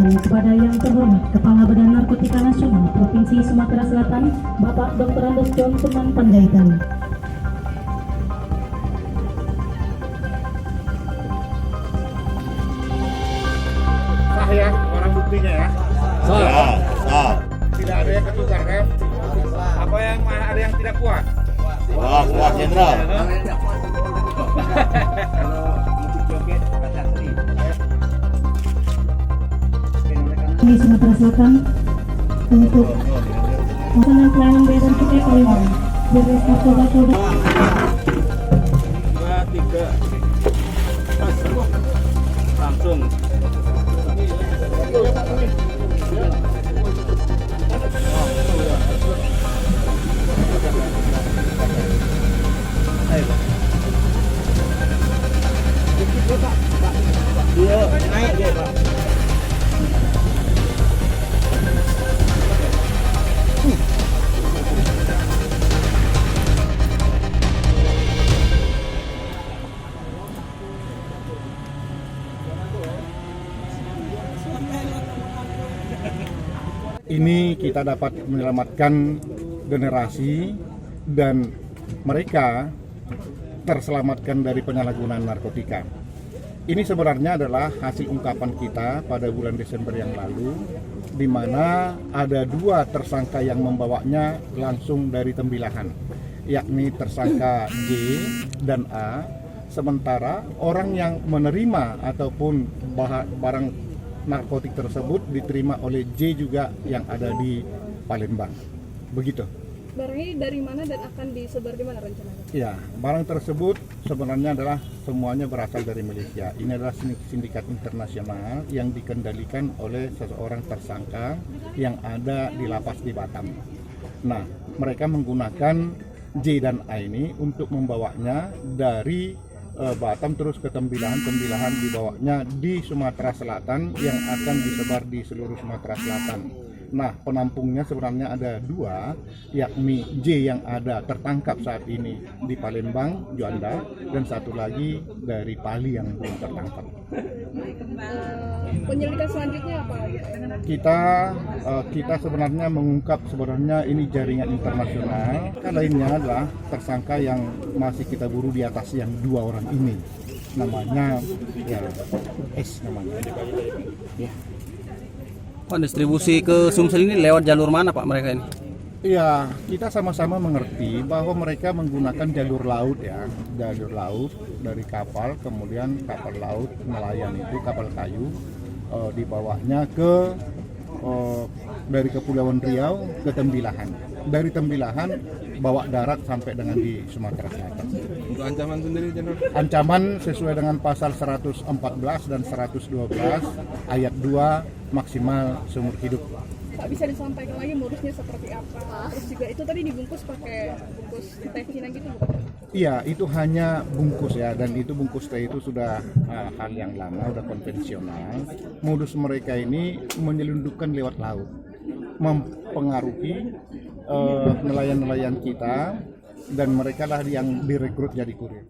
persilakan kepada yang terhormat Kepala Badan Narkotika Nasional Provinsi Sumatera Selatan, Bapak Dr. Andes John Suman Panjaitan. Sah ya, orang buktinya ya. Ya, sah. Tidak ada yang ketukar kan? Apa yang ada yang tidak kuat? Wah, kuat jenderal. Di Sumatera Selatan untuk melaksanakan pelayanan bea dan cukai Palembang. Beres narkoba Polda. 2, 3. Langsung. Dia naik dia, Pak. Ini kita dapat menyelamatkan generasi dan mereka terselamatkan dari penyalahgunaan narkotika. Ini sebenarnya adalah hasil ungkapan kita pada bulan Desember yang lalu, di mana ada 2 tersangka yang membawanya langsung dari Tembilahan, yakni tersangka J dan A, sementara orang yang menerima ataupun barang narkotik tersebut diterima oleh J juga yang ada di Palembang. Begitu. Barangnya dari mana dan akan disebar di mana rencananya? Ya, barang tersebut sebenarnya adalah semuanya berasal dari Malaysia. Ini adalah sindikat internasional yang dikendalikan oleh seseorang tersangka yang ada di lapas di Batam. Nah, mereka menggunakan J dan A ini untuk membawanya dari Batam terus ke Tembilahan dibawanya di Sumatera Selatan yang akan disebar di seluruh Sumatera Selatan. Nah, penampungnya sebenarnya ada 2, yakni J yang ada tertangkap saat ini di Palembang, Juanda, dan satu lagi dari Pali yang belum tertangkap. Penyelidikan selanjutnya apa? Kita sebenarnya mengungkap sebenarnya ini jaringan internasional. Yang lainnya adalah tersangka yang masih kita buru di atas yang 2 orang ini. Namanya ya S namanya. Ya. Pak, distribusi ke Sumsel ini lewat jalur mana Pak mereka ini? Iya, kita sama-sama mengerti bahwa mereka menggunakan jalur laut ya, jalur laut dari kapal, kemudian kapal laut nelayan itu kapal kayu dibawanya ke dari Kepulauan Riau ke Tembilahan. Dari Tembilahan bawa darat sampai dengan di Sumatera Selatan. Untuk ancaman sendiri, Jenderal? Ancaman sesuai dengan pasal 114 dan 112 ayat 2 maksimal seumur hidup. Tak bisa disampaikan lagi modusnya seperti apa? Terus juga itu tadi dibungkus pakai bungkus teh Cina gitu bukan? Iya, itu hanya bungkus ya, dan itu bungkus teh itu sudah hal yang lama, sudah konvensional. Modus mereka ini menyelundupkan lewat laut, mempengaruhi nelayan-nelayan kita, dan mereka lah yang direkrut jadi kurir.